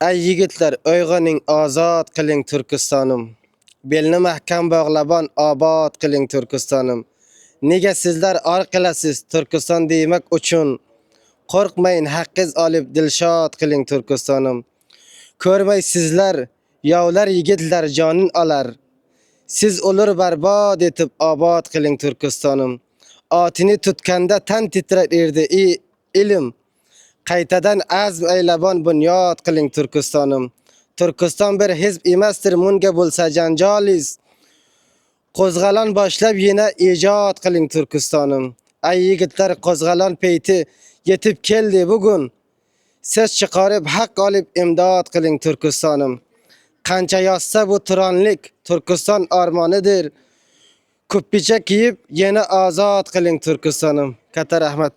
Ey yigitler, uyg'oning, ozod qiling Turkistonim. Belni mahkam bog'laban, obod qiling Turkistonim. Nega sizlar or qilasiz Turkiston demak uchun? Qo'rqmang, haqqiz olib dilshod qiling Turkistonim. Ko'rmay sizlar, yovlar yigitlar jonin olar. Siz olur barbod etib obod qiling Turkistonim. Otini tutganda tan titrar erdi ilm. Qaytadan azm aylabon bunyod qiling Turkistonim. Turkiston bir hizb emasdir, munga bo'lsa janjoliz. Qo'zg'alon boshlab yana ijod qiling Turkistonim. Ay yigitlar, qo'zg'alon peyti yetib keldi bugun. Siz chiqarib haq olib imdod qiling Turkistonim. Qancha yozsa bu turonlik Turkiston armonidir. Ko'ppicha kiyib yana ozod qiling Turkistonim. Katta rahmat.